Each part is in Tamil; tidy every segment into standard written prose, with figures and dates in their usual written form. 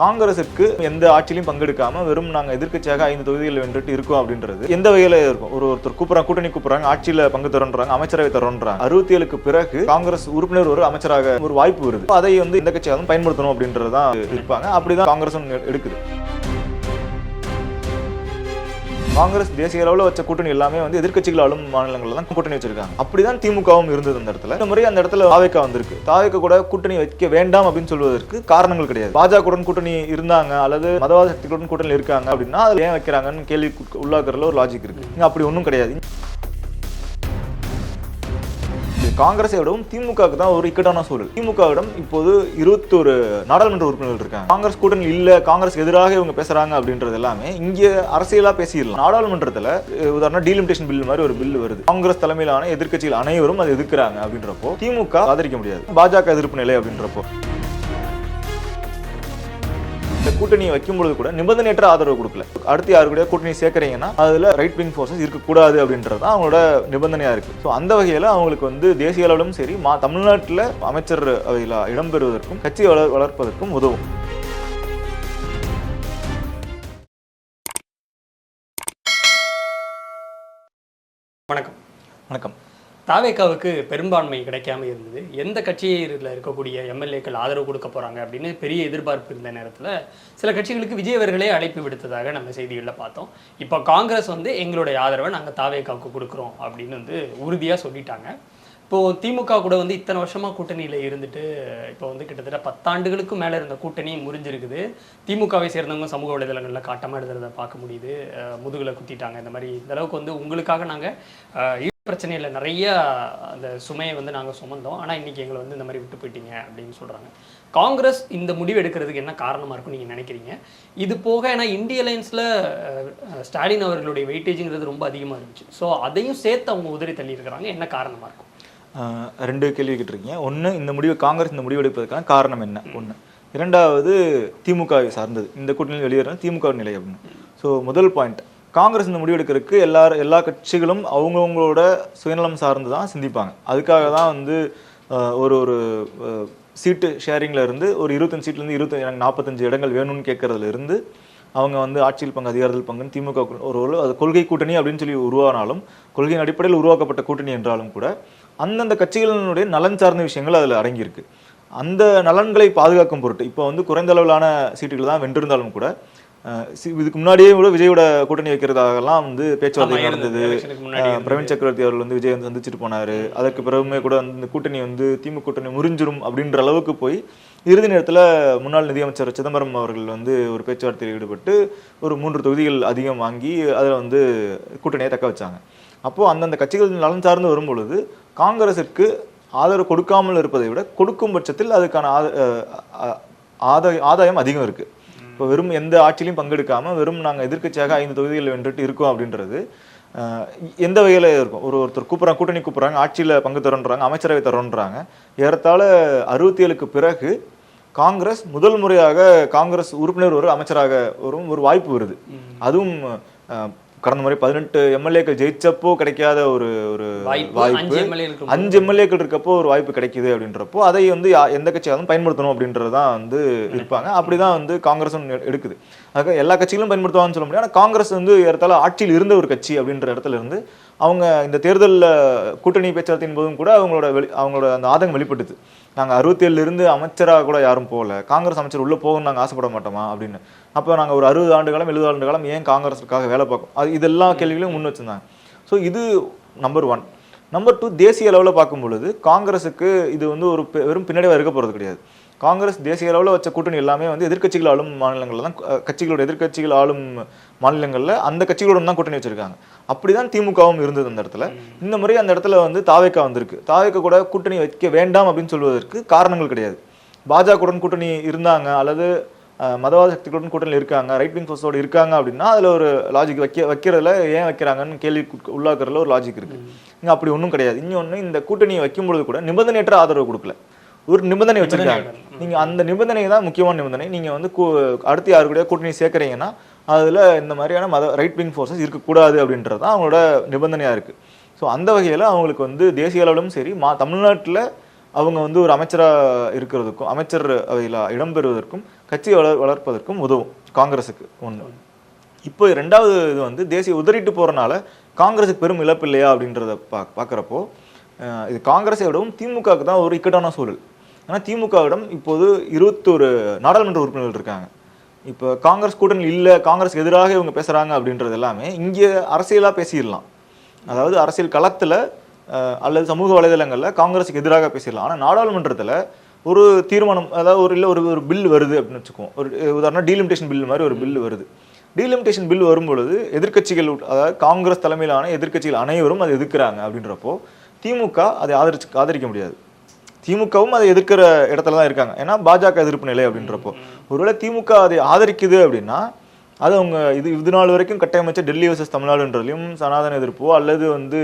காங்கிரசுக்கு எந்த ஆட்சியிலும் பங்கெடுக்காம வெறும் நாங்க எதிர்க்கட்சியாக 5 தொகுதிகள் வென்றுட்டு இருக்கோம் அப்படின்றது எந்த வகையில இருக்கும். ஒருத்தர் கூப்பிடுறாங்க, கூட்டணி கூப்பிடுறாங்க, ஆட்சியில பங்கு தரோன்றாங்க, அமைச்சரவை தரோன்றாங்க. 67க்கு பிறகு காங்கிரஸ் உறுப்பினர் ஒரு அமைச்சராக ஒரு வாய்ப்பு வருது. அதை இந்த கட்சியாக பயன்படுத்தணும் அப்படின்றதுதான் இருப்பாங்க. அப்படிதான் காங்கிரசும் எடுக்குது. காங்கிரஸ் தேசிய அளவில் வச்ச கூட்டணி எல்லாமே எதிர்க்கட்சிகள் ஆளும் மாநிலங்கள்ல தான் கூட்டணி வச்சிருக்காங்க. அப்படிதான் திமுகவும் இருந்தது அந்த இடத்துல. இந்த முறை அந்த இடத்துல தாவேகா வந்திருக்கு. தாவேகா கூட கூட்டணி வைக்க வேண்டாம் அப்படின்னு சொல்வதற்கு காரணங்கள் கிடையாது. பாஜகவுடன் கூட்டணி இருந்தாங்க அல்லது மதவாத சக்திகளுடன் கூட்டணி இருக்காங்க அப்படின்னா அதை ஏன் வைக்கிறாங்கன்னு கேள்வி உள்ளாக்குறதுல ஒரு லாஜிக் இருக்கு. இங்க அப்படி ஒன்றும் கிடையாது. காங்கிரஸை விடவும் திமுகவுக்கு தான் ஒரு இக்கட்டான சூழல். திமுகவிடம் இப்போது 21 நாடாளுமன்ற உறுப்பினர்கள் இருக்காங்க. காங்கிரஸ் கூட்டணி இல்ல, காங்கிரஸ் எதிராக இவங்க பேசுறாங்க அப்படின்றது எல்லாமே இங்க அரசியலா பேசிடலாம். நாடாளுமன்றத்துல உதாரணம் டீலிமிட்டேஷன் பில் மாதிரி ஒரு பில் வருது. காங்கிரஸ் தலைமையிலான எதிர்க்கட்சிகள் அனைவரும் அதை எதிர்க்கிறாங்க அப்படின்றப்போ திமுக ஆதரிக்க முடியாது. பாஜக எதிர்ப்பு நிலை அப்படின்றப்போ கூட்டணியை வைக்கும் பொழுது கூட நிபந்தனையற்ற ஆதரவு கொடுக்கல. அடுத்து யாரு கூட கூட்டணி சேர்க்கறீங்கன்னா அதுல ரைட் விங் ஃபோர்ஸஸ் இருக்கக்கூடாது அப்படின்றது தான் அவங்களோட நிபந்தனையா இருக்கு. ஸோ அந்த வகையில அவங்களுக்கு தேசிய அளவிலும் சரி தமிழ்நாட்டில் அமைச்சர் அவையில் இடம்பெறுவதற்கும் கட்சி வளர்ப்பதற்கும் உதவும். வணக்கம். வணக்கம். தாவேகாவுக்கு பெரும்பான்மை கிடைக்காம இருந்தது. எந்த கட்சியில் இருக்கக்கூடிய எம்எல்ஏக்கள் ஆதரவு கொடுக்க போறாங்க அப்படின்னு பெரிய எதிர்பார்ப்பு இருந்த நேரத்தில் சில கட்சிகளுக்கு விஜய் அவர்களே அழைப்பு விடுத்ததாக நம்ம செய்திகளில் பார்த்தோம். இப்போ காங்கிரஸ் எங்களுடைய ஆதரவை நாங்கள் தாவேகாவுக்கு கொடுக்குறோம் அப்படின்னு உறுதியாக சொல்லிட்டாங்க. இப்போது திமுக கூட இத்தனை வருஷமாக கூட்டணியில் இருந்துட்டு இப்போ கிட்டத்தட்ட 10 ஆண்டுகளுக்கும் மேலே இருந்த கூட்டணி முறிஞ்சிருக்குது. திமுகவை சேர்ந்தவங்க சமூக வலைதளங்களில் காட்டமாக எழுதுறதை பார்க்க முடியுது. முதுகில் குத்திட்டாங்க. இந்த மாதிரி இந்த அளவுக்கு உங்களுக்காக நாங்கள் பிரச்சனையில் நிறைய அந்த சுமையை நாங்கள் சுமந்தோம், ஆனால் இன்றைக்கி எங்களை இந்த மாதிரி விட்டு போயிட்டீங்க அப்படின்னு சொல்கிறாங்க. காங்கிரஸ் இந்த முடிவு எடுக்கிறதுக்கு என்ன காரணமாக இருக்கும்னு நீங்கள் நினைக்கிறீங்க? இது போக ஏன்னா இந்திய அலையன்ஸில் ஸ்டாலின் அவர்களுடைய வெயிட்டேஜுங்கிறது ரொம்ப அதிகமாக இருந்துச்சு. ஸோ அதையும் சேர்த்து அவங்க உதறி தள்ளியிருக்கிறாங்க. என்ன காரணமாக இருக்கும்? 2 கேள்வி கேட்டிருக்கீங்க. ஒன்று, இந்த முடிவு காங்கிரஸ் இந்த முடிவு எடுப்பதற்கான காரணம் என்ன? ஒன்று. இரண்டாவது, திமுகவை சார்ந்தது இந்த கூட்டணியில் வெளியேற திமுக நிலை அப்படின்னு. ஸோ முதல் பாயிண்ட், காங்கிரஸ் இந்த முடிவு எடுக்கிறதுக்கு எல்லா கட்சிகளும் அவங்கவுங்களோட சுயநலம் சார்ந்து தான் சிந்திப்பாங்க. அதுக்காக தான் ஒரு சீட்டு ஷேரிங்கில் இருந்து ஒரு 25 சீட்லேருந்து 45 இடங்கள் வேணும்னு கேட்கறதுல இருந்து அவங்க ஆட்சியில் பங்கு அதிகாரத்தில் பங்குன்னு திமுக அது கொள்கை கூட்டணி அப்படின்னு சொல்லி உருவானாலும், கொள்கையின் அடிப்படையில் உருவாக்கப்பட்ட கூட்டணி என்றாலும் கூட அந்தந்த கட்சிகளினுடைய நலன் சார்ந்த விஷயங்கள் அதில் அடங்கியிருக்கு. அந்த நலன்களை பாதுகாக்கும் பொருட்டு இப்போ குறைந்த அளவிலான சீட்டுகள் தான் வென்றிருந்தாலும் கூட இதுக்கு முன்னாடியே கூட விஜயோட கூட்டணி வைக்கிறதாகலாம் பேச்சுவார்த்தை நடந்தது. பிரவீன் சக்கரவர்த்தி அவர்கள் விஜய் சந்திச்சுட்டு போனாரு. அதற்கு பிறகுமே கூட இந்த கூட்டணி திமுக கூட்டணி முறிஞ்சிரும் அப்படின்ற அளவுக்கு போய் இறுதி நேரத்தில் முன்னாள் நிதியமைச்சர் சிதம்பரம் அவர்கள் ஒரு பேச்சுவார்த்தையில் ஈடுபட்டு ஒரு 3 தொகுதிகள் அதிகம் வாங்கி அதில் கூட்டணியை தக்க வச்சாங்க. அப்போது அந்தந்த கட்சிகள் நலன் சார்ந்து வரும்பொழுது காங்கிரஸிற்கு ஆதரவு கொடுக்காமல் இருப்பதை விட கொடுக்கும் பட்சத்தில் அதுக்கான ஆதாயம் அதிகம் இருக்குது. இப்போ வெறும் எந்த ஆட்சியிலையும் பங்கெடுக்காம வெறும் நாங்கள் எதிர்க்கட்சியாக 5 தொகுதிகள் வென்றுட்டு இருக்கோம் அப்படின்றது எந்த வகையில இருக்கும். ஒருத்தர் கூப்பிட்றாங்க, கூட்டணி கூப்பிட்றாங்க, ஆட்சியில் பங்கு தரோன்றாங்க, அமைச்சரவை தரோன்றாங்க. ஏறத்தாழ 67க்கு பிறகு காங்கிரஸ் முதல் முறையாக காங்கிரஸ் உறுப்பினர் ஒரு அமைச்சராக ஒரு வாய்ப்பு வருது. அதுவும் கடந்த முறை 18 எம்எல்ஏக்கள் ஜெயிச்சப்போ கிடைக்காத ஒரு வாய்ப்பு 5 எம்எல்ஏக்கள் இருக்கப்போ ஒரு வாய்ப்பு கிடைக்குது அப்படின்றப்போ அதை எந்த கட்சியாலும் பயன்படுத்தணும் அப்படின்றதான் இருப்பாங்க. அப்படிதான் காங்கிரஸும் எடுக்குது. அதுக்காக எல்லா கட்சிகளும் பயன்படுத்துவாங்கன்னு சொல்ல முடியாது. ஆனால் காங்கிரஸ் ஏறத்தாழ ஆட்சியில் இருந்த ஒரு கட்சி அப்படின்ற இடத்துல இருந்து அவங்க இந்த தேர்தலில் கூட்டணி பேச்சுவார்த்தையின் போதும் கூட அவங்களோட அந்த ஆதங்கம் வெளிப்பட்டுது. நாங்கள் 67 அமைச்சராக கூட யாரும் போகல, காங்கிரஸ் அமைச்சர் உள்ளே போகணும்னு நாங்கள் ஆசைப்பட மாட்டோமா அப்படின்னு. அப்போ நாங்கள் ஒரு 60 ஆண்டு காலம் 70 ஆண்டு காலம் ஏன் காங்கிரஸுக்காக வேலை பார்க்கும், இதெல்லா கேள்விகளையும் முன் வச்சுருந்தாங்க. ஸோ இது நம்பர் 1. நம்பர் 2, தேசிய அளவில் பார்க்கும் பொழுது காங்கிரஸுக்கு இது ஒரு வெறும் பின்னடைவாக இருக்க போகிறது கிடையாது. காங்கிரஸ் தேசிய அளவில் வச்ச கூட்டணி எல்லாமே எதிர்க்கட்சிகள் ஆளும் மாநிலங்களில் தான் எதிர்க்கட்சிகள் ஆளும் மாநிலங்களில் அந்த கட்சிகளோட தான் கூட்டணி வச்சிருக்காங்க. அப்படிதான் திமுகவும் இருந்தது அந்த இடத்துல. இந்த முறை அந்த இடத்துல தாவேகா வந்திருக்கு. தாவேகா கூட கூட்டணி வைக்க வேண்டாம் அப்படின்னு சொல்வதற்கு காரணங்கள் கிடையாது. பாஜகவுடன் கூட்டணி இருந்தாங்க அல்லது மதவாத சக்திகளுடன் கூட்டணியில் இருக்காங்க, ரைட் விங் ஃபோர்ஸோடு இருக்காங்க அப்படின்னா அதில் ஒரு லாஜிக் வைக்கிறதுல ஏன் வைக்கிறாங்கன்னு கேள்வி உள்ளாக்குறதுல ஒரு லாஜிக் இருக்கு. இங்கே அப்படி ஒன்றும் கிடையாது. இன்னொன்று, இந்த கூட்டணியை வைக்கும் பொழுது கூட நிபந்தனையற்ற ஆதரவு கொடுக்கல, ஒரு நிபந்தனை வச்சிருக்காங்க. நீங்க அந்த நிபந்தனை தான் முக்கியமான நிபந்தனை. நீங்க அடுத்து யாரு கூட கூட்டணி சேர்க்கறீங்கன்னா அதுல இந்த மாதிரியான ரைட் விங் ஃபோர்ஸஸ் இருக்கக்கூடாது அப்படின்றது தான் அவங்களோட நிபந்தனையா இருக்கு. ஸோ அந்த வகையில் அவங்களுக்கு தேசிய அளவிலும் சரி தமிழ்நாட்டில் அவங்க வந்து ஒரு அமைச்சராக இருக்கிறதுக்கும் அமைச்சர் அவையில் இடம்பெறுவதற்கும் கட்சி வளர்ப்பதற்கும் உதவும் காங்கிரஸுக்கு ஒன்று. இப்போ ரெண்டாவது இது வந்து தேசிய உதறிட்டு போகிறனால காங்கிரஸுக்கு பெரும் இழப்பு இல்லையா அப்படின்றத பார்க்குறப்போ இது காங்கிரஸை விடவும் திமுகவுக்கு தான் ஒரு இக்கட்டான சூழல். ஏன்னா திமுகவிடம் இப்போது 21 நாடாளுமன்ற உறுப்பினர்கள் இருக்காங்க. இப்போ காங்கிரஸ் கூட்டணி இல்லை, காங்கிரஸ்க்கு எதிராக இவங்க பேசுகிறாங்க அப்படின்றது எல்லாமே இங்கே அரசியலாக பேசிடலாம். அதாவது அரசியல் களத்தில் அல்லது சமூக வலைதளங்களில் காங்கிரஸுக்கு எதிராக பேசிடலாம். ஆனால் நாடாளுமன்றத்தில் ஒரு தீர்மானம், அதாவது ஒரு பில் வருது அப்படின்னு வச்சுக்குவோம். ஒரு உதாரணம் டீலிமிட்டேஷன் பில் மாதிரி ஒரு பில் வருது. டீலிமிட்டேஷன் பில் வரும்பொழுது எதிர்க்கட்சிகள், அதாவது காங்கிரஸ் தலைமையிலான எதிர்க்கட்சிகள் அனைவரும் அதை எதிர்க்கிறாங்க. அப்படின்றப்போ திமுக அதை ஆதரிக்க முடியாது. திமுகவும் அதை எதிர்க்கிற இடத்துல தான் இருக்காங்க. ஏன்னா பாஜக எதிர்ப்பு நிலை அப்படின்றப்போ ஒருவேளை திமுக அதை ஆதரிக்குது அப்படின்னா அது அவங்க இது நாள் வரைக்கும் கட்டமைச்ச டெல்லி வர்சஸ் தமிழ்நாடுன்றதுலையும் சனாதன எதிர்ப்போ அல்லது வந்து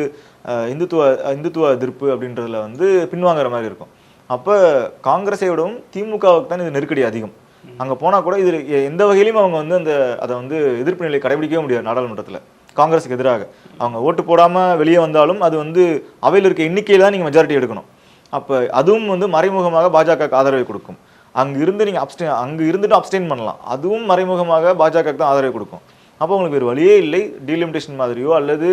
இந்துத்துவ எதிர்ப்பு அப்படின்றதுல வந்து பின்வாங்குற மாதிரி இருக்கும். அப்போ காங்கிரஸை விடவும் திமுகவுக்கு தான் இது நெருக்கடி அதிகம். அங்கே போனால் கூட இது எந்த வகையிலையும் அவங்க வந்து அதை வந்து எதிர்ப்பு நிலை கடைபிடிக்கவே முடியாது. நாடாளுமன்றத்தில் காங்கிரஸுக்கு எதிராக அவங்க ஓட்டு போடாமல் வெளியே வந்தாலும் அது வந்து அவையில் இருக்க எண்ணிக்கையில் தான் நீங்கள் மெஜாரிட்டி எடுக்கணும். அப்போ அதுவும் வந்து மறைமுகமாக பாஜகவுக்கு ஆதரவை கொடுக்கும். அங்கே இருந்துட்டு அப்ஸ்டெயின் பண்ணலாம், அதுவும் மறைமுகமாக பாஜகவுக்கு தான் ஆதரவை கொடுக்கும். அப்போ உங்களுக்கு வேறு வழியே இல்லை. டீலிமிட்டேஷன் மாதிரியோ அல்லது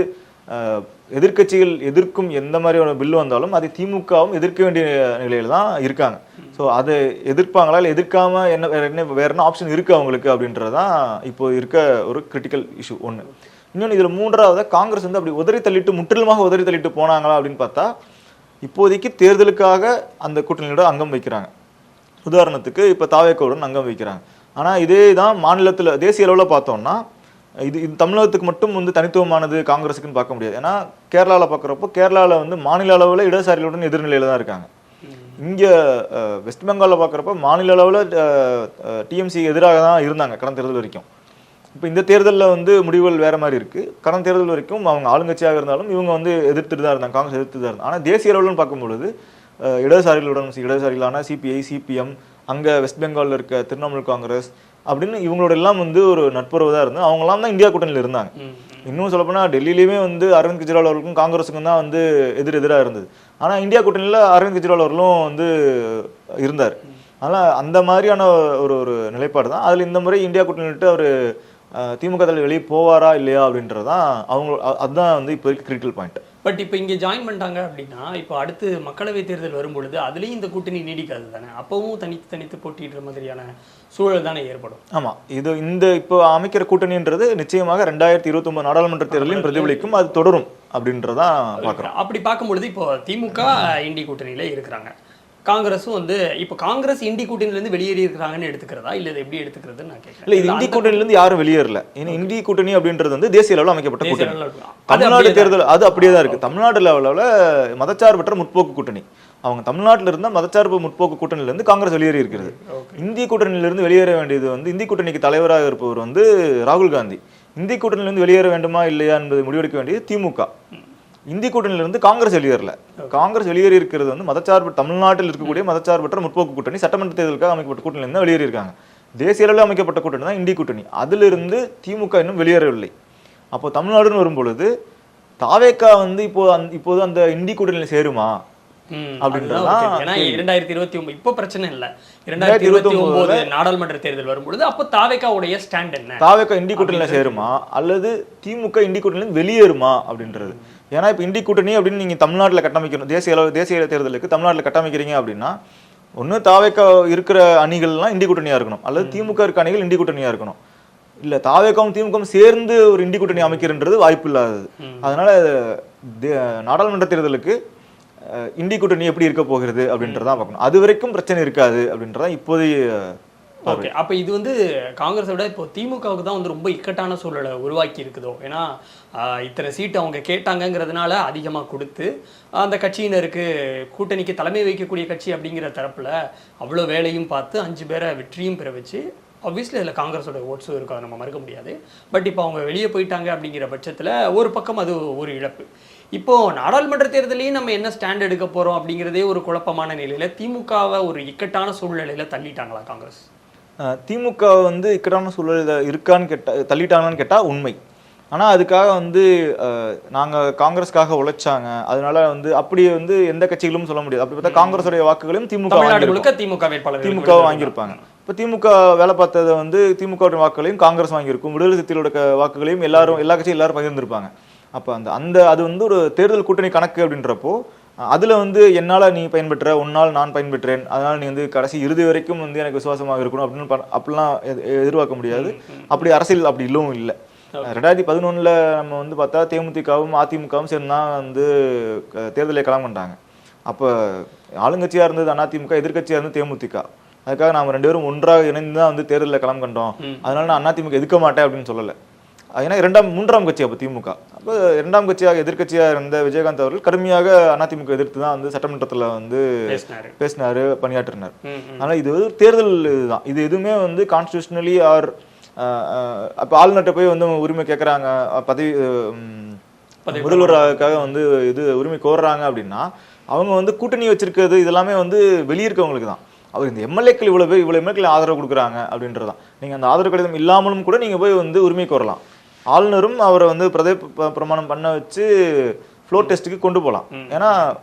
எதிர்க்கட்சிகள் எதிர்க்கும் எந்த மாதிரியான பில்லு வந்தாலும் அதை திமுகவும் எதிர்க்க வேண்டிய நிலையில் தான் இருக்காங்க. ஸோ அதை எதிர்ப்பாங்களா இல்லை எதிர்க்காம வேற என்ன ஆப்ஷன் இருக்குது அவங்களுக்கு அப்படின்றது தான் இப்போ இருக்க ஒரு கிரிட்டிக்கல் இஷ்யூ ஒன்று. இன்னொன்று இதில் மூன்றாவது, காங்கிரஸ் வந்து அப்படி முற்றிலுமாக உதறி தள்ளிட்டு போனாங்களா அப்படின்னு பார்த்தா இப்போதைக்கு தேர்தலுக்காக அந்த கூட்டணியோட அங்கம் வைக்கிறாங்க. உதாரணத்துக்கு இப்போ தாவேக்காவுடன் அங்கம் வைக்கிறாங்க. ஆனால் இதே தான் மாநிலத்தில் தேசிய அளவில் பார்த்தோம்னா இது தமிழகத்துக்கு மட்டும் வந்து தனித்துவமானது காங்கிரஸுக்குன்னு பார்க்க முடியாது. ஏன்னா கேரளாவில் பார்க்குறப்போ கேரளாவில் வந்து மாநில அளவில் இடதுசாரிகளுடன் எதிர்நிலையில் தான் இருக்காங்க. இங்கே வெஸ்ட் பெங்காலில் பார்க்குறப்போ மாநில அளவில் டிஎம்சி எதிராக தான் இருந்தாங்க கடந்த தேர்தல் வரைக்கும். இப்போ இந்த தேர்தலில் வந்து முடிவுகள் வேறு மாதிரி இருக்குது. கடந்த தேர்தல் வரைக்கும் அவங்க ஆளுங்கட்சியாக இருந்தாலும் இவங்க வந்து எதிர்த்துட்டு தான் இருந்தாங்க, காங்கிரஸ் எதிர்த்து தான் இருந்தாங்க. ஆனால் தேசிய அளவில்னு பார்க்கும்பொழுது இடதுசாரிகளான சிபிஐ, சிபிஎம், அங்கே வெஸ்ட் பெங்காலில் இருக்க திரிணாமுல் காங்கிரஸ் அப்படின்னு இவங்களோட எல்லாம் வந்து ஒரு நட்புறவு தான் இருந்து அவங்களாம் தான் இந்தியா கூட்டணியில் இருந்தாங்க. இன்னும் சொல்லப்போனால் டெல்லியிலேயுமே வந்து அரவிந்த் கெஜ்ரிவால் அவர்களுக்கும் காங்கிரஸுக்கும் தான் வந்து எதிராக இருந்தது. ஆனால் இந்தியா கூட்டணியில் அரவிந்த் கெஜ்ரிவால் அவர்களும் வந்து இருந்தார். அதனால் அந்த மாதிரியான ஒரு நிலைப்பாடு தான். அதில் இந்த முறை இந்தியா கூட்டணி விட்டு அவர் திமுக தலைவர் வெளியே போவாரா இல்லையா அப்படின்றதான் அதுதான் வந்து இப்போ கிரிட்டிக்கல் பாயிண்ட். பட் இப்போ இங்கே ஜாயின் பண்ணிட்டாங்க அப்படின்னா இப்போ அடுத்து மக்களவை தேர்தல் வரும்பொழுது அதுலேயும் இந்த கூட்டணி நீடிக்காது தானே, அப்பவும் தனித்து போட்டிடுற மாதிரியான சூழல் தானே ஏற்படும். ஆமாம், இப்போ அமைக்கிற கூட்டணின்றது நிச்சயமாக 2029 நாடாளுமன்ற தேர்தலையும் பிரதிபலிக்கும், அது தொடரும் அப்படின்றதான் பார்க்குறோம். அப்படி பார்க்கும்பொழுது இப்போ திமுக இண்டி கூட்டணியில இருக்கிறாங்க, காங்கிரஸும் வந்து இப்போ காங்கிரஸ் இண்டி கூட்டணியிலேருந்து வெளியேறி இருக்கிறாங்கன்னு எடுத்துக்கிறதா இல்லை இதை எப்படி எடுத்துக்கிறதுன்னு நான் கேட்குறேன். இல்லை, இது இந்தி கூட்டணியிலேருந்து யாரும் வெளியேறல. ஏன்னா இந்தி கூட்டணி அப்படின்றது வந்து தேசிய அளவில் அமைக்கப்பட்ட கூட்டணி. தமிழ்நாடு தேர்தல் அது அப்படியே தான் இருக்குது. தமிழ்நாடு லெவலில் மதச்சார்பற்ற முற்போக்கு கூட்டணி. அவங்க தமிழ்நாட்டில் இருந்தால் மதச்சார்பு முற்போக்கு கூட்டணியிலேருந்து காங்கிரஸ் வெளியேறி இருக்கிறது. இந்திய கூட்டணியிலிருந்து வெளியேற வேண்டியது வந்து இந்தி கூட்டணிக்கு தலைவராக இருப்பவர் வந்து ராகுல் காந்தி. இந்திய கூட்டணியிலிருந்து வெளியேற வேண்டுமா இல்லையா என்பதை முடிவெடுக்க வேண்டியது திமுக. இந்தி கூட்டணியிலிருந்து காங்கிரஸ் வெளியேறல. காங்கிரஸ் வெளியேறி இருக்கிறது வந்து தமிழ்நாட்டில் இருக்கக்கூடிய மதச்சார்பற்ற முற்போக்கு கூட்டணி சட்டமன்ற தேர்தலுக்காக அமைக்கப்பட்ட கூட்டணியிலிருந்து வெளியேறி இருக்காங்க. தேசிய அளவில் அமைக்கப்பட்ட கூட்டணி தான் இந்தி கூட்டணி. அதிலிருந்து திமுக இன்னும் வெளியேறவில்லை. அப்போ தமிழ்நாடுன்னு வரும்பொழுது தாவேக்கா வந்து இப்போது அந்த இந்தி கூட்டணியில் சேருமா அப்படின்றதான் 2029 இப்போ பிரச்சனை இல்லை. 2029 நாடாளுமன்ற தேர்தல் வரும்பொழுது அப்போ தாவேக்காவுடைய ஸ்டாண்ட் என்ன, தாவேக்கா இந்தி கூட்டணியில சேருமா அல்லது திமுக இந்தி கூட்டணியில வெளியேறுமா அப்படின்றது. ஏன்னா இப்போ இந்தி கூட்டணி அப்படின்னு நீங்க தமிழ்நாட்டில் கட்டமைக்கணும், தேசிய தேர்தலுக்கு தமிழ்நாட்டில் கட்டமைக்கிறீங்க அப்படின்னா ஒன்று தாவேக்கா இருக்கிற அணிகள்லாம் இந்தி கூட்டணியா இருக்கணும், அல்லது திமுக இருக்க அணிகள் இந்தி கூட்டணியா இருக்கணும். இல்ல தாவேக்காவும் திமுகவும் சேர்ந்து ஒரு இந்தி கூட்டணி அமைக்கிறன்றது வாய்ப்பு இல்லாதது. அதனால நாடாளுமன்ற தேர்தலுக்கு இந்தி கூட்டணி எப்படி இருக்க போகிறது அப்படின்றதான் பார்க்கணும். அது வரைக்கும் பிரச்சனை இருக்காது அப்படின்றதான் இப்போதைய. ஓகே, அப்போ இது வந்து காங்கிரஸை விட இப்போ திமுகவுக்கு தான் வந்து ரொம்ப இக்கட்டான சூழலை உருவாக்கி இருக்குதோ. ஏன்னா இத்தனை சீட்டு அவங்க கேட்டாங்கங்கிறதுனால அதிகமாக கொடுத்து அந்த கட்சியினருக்கு கூட்டணிக்கு தலைமை வைக்கக்கூடிய கட்சி அப்படிங்கிற தரப்பில் அவ்வளோ வேலையும் பார்த்து 5 பேரை வெற்றியும் பெற வச்சு ஆப்வியஸ்லி அதில் காங்கிரஸோட ஓட்ஸும் இருக்கும், அதை நம்ம மறுக்க முடியாது. பட் இப்போ அவங்க வெளியே போயிட்டாங்க அப்படிங்கிற பட்சத்தில் ஒரு பக்கம் அது ஒரு இழப்பு. இப்போது நாடாளுமன்ற தேர்தலையும் நம்ம என்ன ஸ்டாண்ட் எடுக்க போகிறோம் அப்படிங்கிறதே ஒரு குழப்பமான நிலையில் திமுகவை ஒரு இக்கட்டான சூழ்நிலையில் தள்ளிட்டாங்களா காங்கிரஸ்? திமுக வந்து இக்கட்டான சூழலில் இருக்கான்னு தள்ளிட்டாங்கன்னு கேட்டால் உண்மை. ஆனா அதுக்காக வந்து நாங்க காங்கிரஸ்க்காக உழைச்சாங்க, அதனால வந்து அப்படி வந்து எந்த கட்சிகளும் சொல்ல முடியாது. அப்படி பார்த்தா காங்கிரஸுடைய வாக்குகளையும் தமிழ்நாடு முழுக்க திமுக வேட்பாளர் திமுக வாங்கியிருப்பாங்க. இப்போ திமுக வேலை பார்த்ததை வந்து திமுக வாக்குகளையும் காங்கிரஸ் வாங்கியிருக்கும், விடுதலை சிறுத்தைகளோட வாக்குகளையும் எல்லா கட்சியும் எல்லாரும் பகிர்ந்திருப்பாங்க. அப்போ அது வந்து ஒரு தேர்தல் கூட்டணி கணக்கு அப்படின்றப்போ அதுல வந்து என்னால நீ பயன்பெற்ற, உன்னால் நான் பயன்பெற்றேன், அதனால நீ வந்து கடைசி இறுதி வரைக்கும் வந்து எனக்கு விசுவாசமாக இருக்கணும் அப்படின்னு அப்படிலாம் எதிர்பார்க்க முடியாது. அப்படி அரசியல் அப்படி இல்லவும் இல்லை. 2011 நம்ம வந்து பார்த்தா தேமுதிகவும் அதிமுகவும் சேர்ந்து தான் வந்து தேர்தலை களம் கண்டாங்க. அப்போ ஆளுங்கட்சியா இருந்தது அதிமுக, எதிர்கட்சியா இருந்தது தேமுதிக. அதுக்காக நாம 2 பேரும் ஒன்றாக இணைந்து தான் வந்து தேர்தலில் களம் கண்டோம். அதனால நான் அதிமுக எதிர்க்க மாட்டேன் அப்படின்னு சொல்லலை. ஏன்னா மூன்றாம் கட்சி அப்போ திமுக. அப்போ 2ஆம் கட்சியாக எதிர்கட்சியாக இருந்த விஜயகாந்த் அவர்கள் கடுமையாக அதிமுக எதிர்த்து தான் வந்து சட்டமன்றத்தில் வந்து பேசினாரு, பணியாற்றினார். அதனால இது ஒரு தேர்தல் இதுதான். இது எதுவுமே வந்து கான்ஸ்டிடியூஷனலி ஆர் அப்போ ஆளுநர்கிட்ட போய் வந்து உரிமை கேட்குறாங்க, பதவி முதல்வராக வந்து இது உரிமை கோர்றாங்க அப்படின்னா அவங்க வந்து கூட்டணி வச்சிருக்கிறது இதெல்லாமே வந்து வெளியிருக்கவங்களுக்கு தான். அவர் இந்த எம்எல்ஏக்கள் இவ்வளவு எம்எல்ஏக்கள் ஆதரவு கொடுக்குறாங்க அப்படின்றதான். நீங்க அந்த ஆதரவு கடிதம் இல்லாமலும் கூட நீங்க போய் வந்து உரிமை கோரலாம். ஆளுநரும் அவரை வந்து பிரமாணம் பண்ண வச்சு ஃப்ளோர் டெஸ்ட்டுக்கு கொண்டு போகலாம். ஏன்னா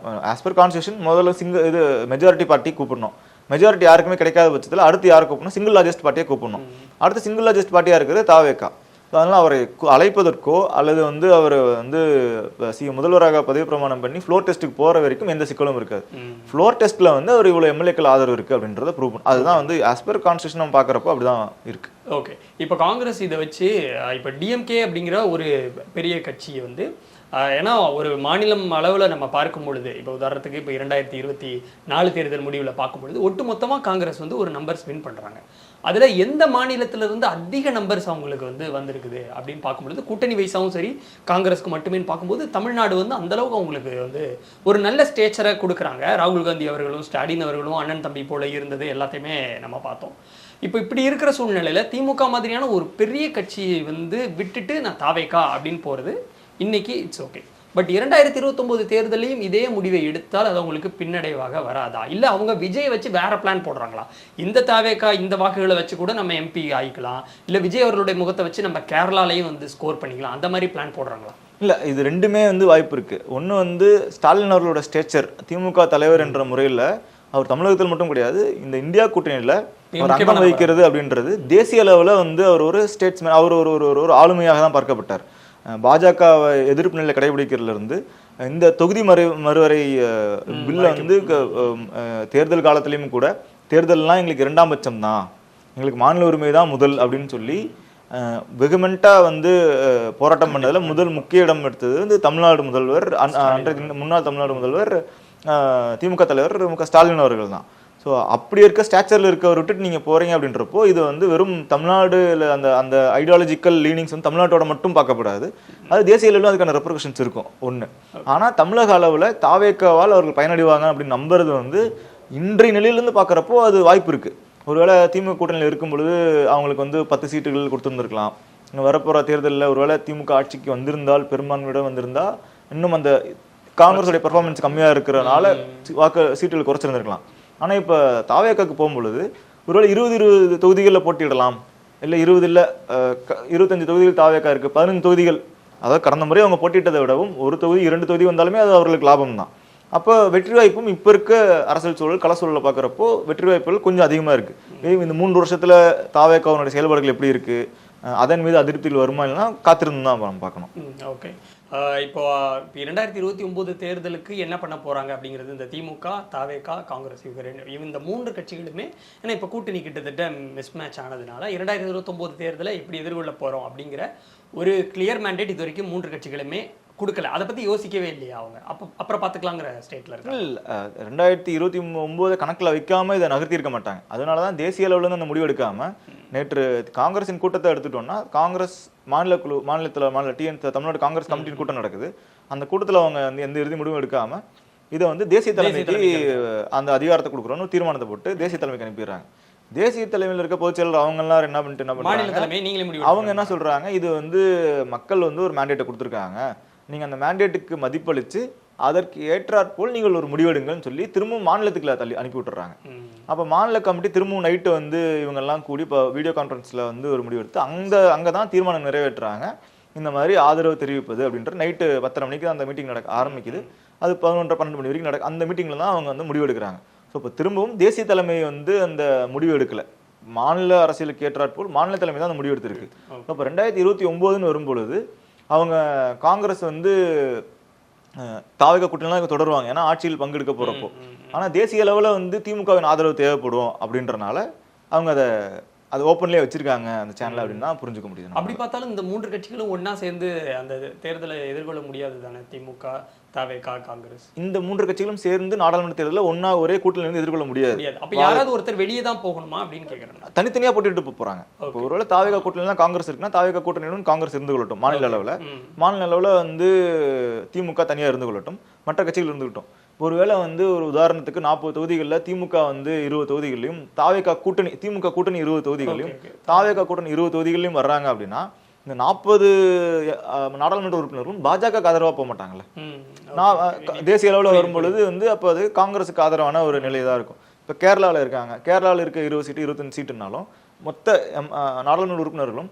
ஆஸ் பர் கான்ஸ்டியூஷன் முதல்ல இது மெஜாரிட்டி பார்ட்டி கூப்பிடணும். மெஜாரிட்டி யாருக்குமே கிடைக்காத பட்சத்தில் அடுத்து யாரை கூப்பிடணும்? சிங்கிள் லார்ஜஸ்ட் பார்ட்டியை கூப்பிடணும். அடுத்து சிங்கிள் லார்ஜஸ்ட் பார்ட்டியாக இருக்கிறது தாவேகா. அதனால அவரை அழைப்பதற்கோ அல்லது வந்து அவர் வந்து முதல்வராக பதவி பிரமாணம் பண்ணி ஃப்ளோர் டெஸ்ட்டுக்கு போற வரைக்கும் எந்த சிக்கலும் இருக்காது. ஃப்ளோர் டெஸ்ட்ல வந்து அவர் இவ்வளவு எம்எல்ஏக்கள் ஆதரவு இருக்கு அப்படின்றத ப்ரூவ் பண்ணும். அதுதான் வந்து ஆஸ் பர் கான்ஸ்டியூஷன் நம்ம பார்க்குறப்போ அப்படிதான் இருக்கு. ஓகே, இப்போ காங்கிரஸ் இதை வச்சு இப்போ டிஎம்கே அப்படிங்கிற ஒரு பெரிய கட்சியை வந்து ஏன்னா ஒரு மாநிலம் அளவில் நம்ம பார்க்கும் பொழுது இப்போ உதாரணத்துக்கு இப்போ 2024 தேர்தல் முடிவில் பார்க்கும் பொழுது ஒட்டுமொத்தமாக காங்கிரஸ் வந்து ஒரு நம்பர்ஸ் வின் பண்ணுறாங்க. அதில் எந்த மாநிலத்திலிருந்து அதிக நம்பர்ஸ் அவங்களுக்கு வந்து வந்திருக்குது அப்படின்னு பார்க்கும்பொழுது கூட்டணி வைஸாகவும் சரி காங்கிரஸ்க்கு மட்டுமே பார்க்கும்போது தமிழ்நாடு வந்து அந்தளவுக்கு அவங்களுக்கு வந்து ஒரு நல்ல ஸ்டேச்சரை கொடுக்குறாங்க. ராகுல் காந்தி அவர்களும் ஸ்டாலின் அவர்களும் அண்ணன் தம்பி போல இருந்தது எல்லாத்தையுமே நம்ம பார்த்தோம். இப்போ இப்படி இருக்கிற சூழ்நிலையில் திமுக மாதிரியான ஒரு பெரிய கட்சியை வந்து விட்டுட்டு நான் தாவேகா அப்படின்னு போகிறது இன்னைக்கு இட்ஸ் ஓகே. பட் 2029 தேர்தலையும் இதே முடிவை எடுத்தால் அது அவங்களுக்கு பின்னடைவாக வராதா? இல்லை அவங்க விஜய் வச்சு வேற பிளான் போடுறாங்களா? இந்த தாவேகா இந்த வாக்குகளை வச்சு கூட நம்ம எம்பி ஆகிக்கலாம், இல்லை விஜய் அவர்களுடைய முகத்தை வச்சு நம்ம கேரளாலையும் வந்து ஸ்கோர் பண்ணிக்கலாம், அந்த மாதிரி பிளான் போடுறாங்களா? இல்லை, இது ரெண்டுமே வந்து வாய்ப்பு இருக்கு. ஒன்று வந்து ஸ்டாலின் அவர்களோட ஸ்டேச்சர் திமுக தலைவர் என்ற முறையில் அவர் தமிழகத்தில் மட்டும் கிடையாது, இந்த இந்தியா கூட்டணியில் அவர் அங்கம் வகிக்கிறது அப்படின்றது தேசிய அளவில் வந்து அவர் ஒரு ஸ்டேட்ஸ்மேன், அவர் ஒரு ஆளுமையாக தான் பார்க்கப்பட்டார். பாஜக எதிர்ப்பு நிலை கடைபிடிக்கிறதுல இருந்து இந்த தொகுதி மறுவரை பில்லை வந்து தேர்தல் காலத்திலையும் கூட தேர்தல்லாம் எங்களுக்கு 2ஆம் பட்சம் தான், எங்களுக்கு மாநில உரிமை தான் முதல் அப்படின்னு சொல்லி வெகுமெண்ட்டாக வந்து போராட்டம் பண்ணதில் முதல் முக்கிய இடம் எடுத்தது வந்து தமிழ்நாடு முதல்வர், முன்னாள் தமிழ்நாடு முதல்வர் திமுக தலைவர் ஸ்டாலின் அவர்கள் தான். ஸோ அப்படி இருக்க ஸ்டாச்சரில் இருக்கவர் விட்டுட்டு நீங்கள் போகிறீங்க அப்படின்றப்போ இது வந்து வெறும் தமிழ்நாடுல அந்த ஐடியாலஜிக்கல் லீனிங்ஸ் வந்து தமிழ்நாட்டோட மட்டும் பார்க்கப்படாது, அது தேசிய அளவில் அதுக்கான ரெப்ரகஷன்ஸ் இருக்கும் ஒன்று. ஆனால் தமிழக அளவில் தாவேக்காவால் அவர்கள் பயனடைவாங்க அப்படின்னு நம்புறது வந்து இன்றைய நிலையிலேருந்து பார்க்குறப்போ அது வாய்ப்பு இருக்குது. ஒருவேளை திமுக கூட்டணியில் இருக்கும் பொழுது அவங்களுக்கு வந்து 10 சீட்டுகள் கொடுத்துருந்துருக்கலாம். வரப்போகிற தேர்தலில் ஒருவேளை திமுக ஆட்சிக்கு வந்திருந்தால், பெரும்பான்மையிடம் வந்திருந்தால், இன்னும் அந்த காங்கிரஸோடைய பெர்ஃபார்மன்ஸ் கம்மியாக இருக்கிறனால சீட்டுகள் குறைச்சிருந்துருக்கலாம். ஆனால் இப்போ தாவேக்காக்கு போகும்பொழுது ஒருவேளை 20 தொகுதிகளில் போட்டியிடலாம், இல்லை 25 தொகுதிகள் தாவேக்கா இருக்குது, 15 தொகுதிகள். அதாவது கடந்த முறை அவங்க போட்டியிட்டதை விடவும் 1 தொகுதி 2 தொகுதி வந்தாலுமே அது அவர்களுக்கு லாபம் தான். அப்போ வெற்றி வாய்ப்பும் இப்போ இருக்க அரசியல் சூழல் கள சூழலை பார்க்குறப்போ வெற்றி வாய்ப்புகள் கொஞ்சம் அதிகமாக இருக்குது. இந்த 3 வருஷத்தில் தாவேக்காவுடைய செயல்பாடுகள் எப்படி இருக்குது, அதன் மீது அதிருப்திகள் வருமா இல்லைன்னா காத்திருந்து தான் நம்ம பார்க்கணும். ஓகே, இப்போ 2029 தேர்தலுக்கு என்ன பண்ண போறாங்க அப்படிங்கிறது இந்த திமுக, தாவேகா, காங்கிரஸ் இந்த 3 கட்சிகளுமே ஏன்னா இப்போ கூட்டணி கிட்டத்தட்ட மிஸ்மேட்ச் ஆனதுனால 2029 தேர்தலை எப்படி எதிர்கொள்ள போறோம் அப்படிங்கிற ஒரு கிளியர் மேண்டேட் இது வரைக்கும் 3 கட்சிகளுமே கொடுக்கல. அதை பத்தி யோசிக்கவே இல்லையா அவங்க? அப்புறம் பார்த்துக்கலாங்கிற ஸ்டேட்ல இருக்கு. 2029 கணக்கில் வைக்காம இதை நகர்த்தியிருக்க மாட்டாங்க. அதனாலதான் தேசிய அளவுல இருந்து அந்த முடிவு எடுக்காம நேற்று காங்கிரஸின் கூட்டத்தை எடுத்துட்டோம்னா காங்கிரஸ் மாநிலத்தில் தமிழ்நாடு காங்கிரஸ் கமிட்டியின் கூட்டம் நடக்குது. அந்த கூட்டத்தில் அவங்க எந்த இறுதி முடிவும் எடுக்காம இதை வந்து தேசிய தலைமைக்கு அந்த அதிகாரத்தை கொடுக்குறோன்னு தீர்மானத்தை போட்டு தேசிய தலைமைக்கு அனுப்பிடுறாங்க. தேசிய தலைமையில் இருக்க பொதுச்செயலர் அவங்க எல்லாரும் என்ன பண்றாங்க, அவங்க என்ன சொல்றாங்க, இது வந்து மக்கள் வந்து ஒரு மேண்டேட்டை கொடுத்துருக்காங்க, நீங்க அந்த மேண்டேட்டுக்கு மதிப்பளிச்சு அதற்கு ஏற்றாற்போல் நீங்கள் ஒரு முடிவெடுங்கன்னு சொல்லி திரும்பவும் மாநிலத்துக்குள்ள தள்ளி அனுப்பி விட்டுறாங்க. அப்போ மாநில கமிட்டி திரும்பவும் நைட்டு வந்து இவங்கெல்லாம் கூடி இப்போ வீடியோ கான்ஃபரன்ஸில் வந்து ஒரு முடிவெடுத்து அங்கே தான் தீர்மானம் நிறைவேற்றுறாங்க. இந்த மாதிரி ஆதரவு தெரிவிப்பது அப்படின்ற நைட்டு 10:30 மணிக்கு அந்த மீட்டிங் ஆரம்பிக்குது. அது 11:30-12 மணி வரைக்கும் நடக்கும். அந்த மீட்டிங்ல தான் அவங்க வந்து முடிவு எடுக்கிறாங்க. ஸோ இப்போ திரும்பவும் தேசிய தலைமை வந்து அந்த முடிவு எடுக்கல. மாநில அரசியலுக்கு ஏற்றாற்போல் மாநில தலைமை தான் அந்த முடிவு எடுத்திருக்கு. இப்போ 2029ன்னு வரும்பொழுது அவங்க காங்கிரஸ் வந்து தாவேகா கூட்டணிலாம் தொடருவாங்க, ஏன்னா ஆட்சியில் பங்கெடுக்க போறப்போ. ஆனா தேசிய அளவுல வந்து திமுகவின் ஆதரவு தேவைப்படும் அப்படின்றனால அவங்க அது ஓப்பன்லேயே வச்சிருக்காங்க அந்த சேனல் அப்படின்னு தான் புரிஞ்சுக்க முடியுது. அப்படி பார்த்தாலும் இந்த 3 கட்சிகளும் ஒன்னா சேர்ந்து அந்த தேர்தலை எதிர்கொள்ள முடியாது தானே? திமுக, தாவேகா, காங்கிரஸ் இந்த 3 கட்சிகளும் சேர்ந்து நாடாளுமன்ற தேர்தலில் ஒன்னா ஒரே கூட்டணியில இருந்து எதிர்கொள்ள முடியாது. அப்ப யாராவது ஒருத்தர் வெளியே தான் போகணுமா அப்படின்னு கேட்கறேன். தனித்தனியா போட்டிட்டு போறாங்க. இப்போ ஒருவேளை தாவேகா கூட்டணியில காங்கிரஸ் இருக்குன்னா தாவேகா கூட்டணியுடன் காங்கிரஸ் இருந்து கொள்ளட்டும் மாநில அளவுல. மாநில அளவுல வந்து திமுக தனியா இருந்து கொள்ளட்டும், மற்ற கட்சிகள் இருந்துகிட்டும். ஒருவேளை வந்து ஒரு உதாரணத்துக்கு 40 தொகுதிகளில் திமுக வந்து 20 தொகுதிகளையும் தாவேகா கூட்டணி திமுக கூட்டணி 20 தொகுதிகளையும் தாவேகா கூட்டணி 20 தொகுதிகளையும் வர்றாங்க அப்படின்னா இந்த 40 நாடாளுமன்ற உறுப்பினர்களும் பாஜக ஆதரவா போக மாட்டாங்கல்ல. தேசிய அளவில் வரும்பொழுது வந்து அப்போ அது காங்கிரஸுக்கு ஆதரவான ஒரு நிலை தான் இருக்கும். இப்போ கேரளாவில் இருக்காங்க, கேரளாவில் இருக்க 20 சீட்டு 25 சீட்டுனாலும் மொத்த நாடாளுமன்ற உறுப்பினர்களும்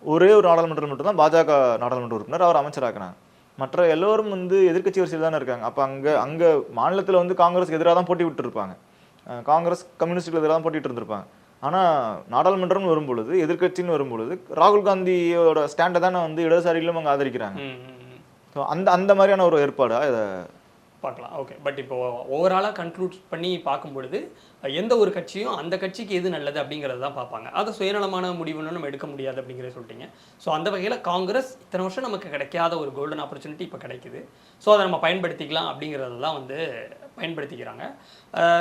ஒரே ஒரு நாடாளுமன்றம் மட்டும் தான் பாஜக நாடாளுமன்ற உறுப்பினர் அவர் அமைச்சராக்குனாங்க. மற்ற எல்லோரும் வந்து எதிர்க்கட்சி வரிசையில் தானே இருக்காங்க. அப்போ அங்கே மாநிலத்தில் வந்து காங்கிரஸ்க்கு எதிராக தான் போட்டி விட்டு இருப்பாங்க, காங்கிரஸ் கம்யூனிஸ்டுக்கு எதிராக தான் போட்டிட்டு இருந்திருப்பாங்க. ஆனால் நாடாளுமன்றம்னு வரும்பொழுது எதிர்க்கட்சின்னு வரும்பொழுது ராகுல் காந்தியோட ஸ்டாண்டை தானே வந்து இடதுசாரிகளும் அங்கே ஆதரிக்கிறாங்க. ஸோ அந்த மாதிரியான ஒரு ஏற்பாடா இதை பார்க்கலாம். ஓகே, பட் இப்போ ஓவராலாக கன்க்ளூட் பண்ணி பார்க்கும்பொழுது எந்த ஒரு கட்சியும் அந்த கட்சிக்கு எது நல்லது அப்படிங்கிறது தான் பார்ப்பாங்க. அதை சுயநலமான முடிவுன்னு நம்ம எடுக்க முடியாது அப்படிங்கிறத சொல்லிட்டீங்க. ஸோ அந்த வகையில் காங்கிரஸ் இத்தனை வருஷம் நமக்கு கிடைக்காத ஒரு கோல்டன் ஆப்பர்ச்சுனிட்டி இப்போ கிடைக்குது. ஸோ அதை நம்ம பயன்படுத்திக்கலாம் அப்படிங்கிறது தான் வந்து பயன்படுத்திக்கிறாங்க.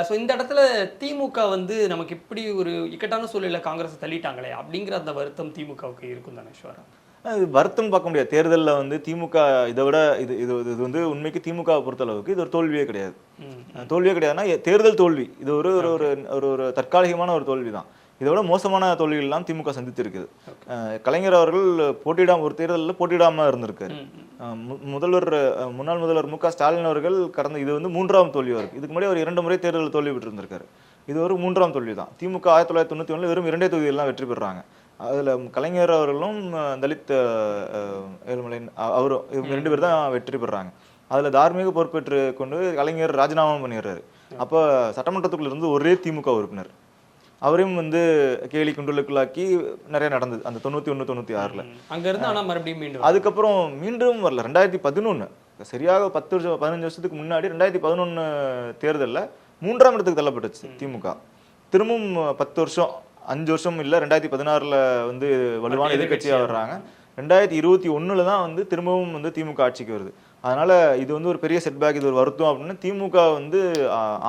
ஸோ இந்த இடத்துல திமுக வந்து நமக்கு இப்படி ஒரு இக்கட்டான சூழலில் காங்கிரஸை தள்ளிட்டாங்களே அப்படிங்கிற அந்த வருத்தம் திமுகவுக்கு இருக்கும் தானே ஈஸ்வரா? இது வருத்தம் பார்க்க முடியாது. தேர்தலில் வந்து திமுக இதை விட இது வந்து உண்மைக்கு திமுக பொறுத்தளவுக்கு இது ஒரு தோல்வியே கிடையாது. தோல்வியே கிடையாதுன்னா தேர்தல் தோல்வி. இது ஒரு ஒரு ஒரு தற்காலிகமான ஒரு தோல்வி தான். இதை விட மோசமான தோல்விகள்லாம் திமுக சந்தித்திருக்குது. கலைஞர் அவர்கள் ஒரு தேர்தலில் போட்டியிடாமல் இருந்திருக்காரு. முன்னாள் முதல்வர் மு க ஸ்டாலின் அவர்கள் இது வந்து 3ஆம் தோல்வியாக இருக்கு. இதுக்கு முன்னாடி ஒரு 2 முறை தேர்தலில் தோல்வி விட்டு இருந்திருக்காரு. இது ஒரு 3ஆம் தோல்வி தான். திமுக 1991 வெறும் 2 தொகுதிகள்லாம் வெற்றி பெறாங்க. அதில் கலைஞர் அவர்களும் தலித் ஏழுமலை அவரும் இவங்க 2 பேர் தான் வெற்றி பெறாங்க. அதில் தார்மீக பொறுப்பேற்று கொண்டு கலைஞர் ராஜினாமா பண்ணிடுறாரு. அப்போ சட்டமன்றத்துக்குள்ள இருந்து ஒரே திமுக உறுப்பினர் அவரையும் வந்து கேலி குண்டலுக்குள்ளாக்கி நிறைய நடந்தது அந்த 91-96ல். அங்கிருந்து ஆனால் மறுபடியும் அதுக்கப்புறம் மீண்டும் வரல. 2011 சரியாக 15 வருஷத்துக்கு முன்னாடி 2011 தேர்தலில் 3ஆம் இடத்துக்கு தள்ளப்பட்டுச்சு திமுக. திரும்பவும் 10 வருஷம் 5 வருஷம் இல்லை 2016ல் வந்து வலுவான எதிர்கட்சியாக வர்றாங்க. 2021 தான் வந்து திரும்பவும் வந்து திமுக ஆட்சிக்கு வருது. அதனால இது வந்து ஒரு பெரிய செட்பேக், இது ஒரு வருத்தம் அப்படின்னு திமுக வந்து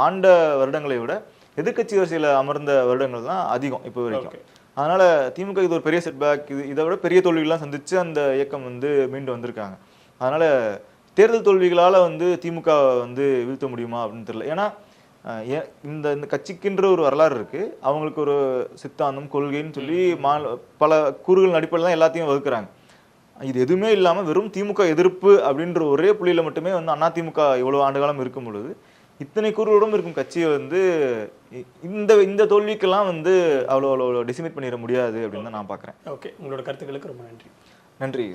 ஆண்ட வருடங்களை விட எதிர்கட்சி வரிசையில் அமர்ந்த வருடங்கள் தான் அதிகம் இப்போ வரைக்கும். அதனால திமுக இது ஒரு பெரிய செட்பேக், இதை விட பெரிய தோல்விகள்லாம் சந்திச்சு அந்த இயக்கம் வந்து மீண்டு வந்திருக்காங்க. அதனால தேர்தல் தோல்விகளால் வந்து திமுக வந்து வீழ்த்த முடியுமா அப்படின்னு தெரியல. ஏன்னா இந்த கட்சிக்குன்ற ஒரு வரலாறு இருக்கு, அவங்களுக்கு ஒரு சித்தாந்தம் கொள்கைன்னு சொல்லி பல கூறுகள் அடிப்படையில் தான் எல்லாத்தையும் வகுக்கிறாங்க. இது எதுவுமே இல்லாமல் வெறும் திமுக எதிர்ப்பு அப்படின்ற ஒரே புள்ளியில மட்டுமே வந்து அதிமுக இவ்வளவு ஆண்டு காலம் இருக்கும் பொழுது இத்தனை கூறுகளோடும் இருக்கும் கட்சியை வந்து இந்த தோல்விக்கெல்லாம் வந்து அவ்வளோ டிசிமேட் பண்ணிட முடியாது அப்படின்னு தான் நான் பார்க்குறேன். ஓகே, உங்களோட கருத்துக்களுக்கு ரொம்ப நன்றி. நன்றி.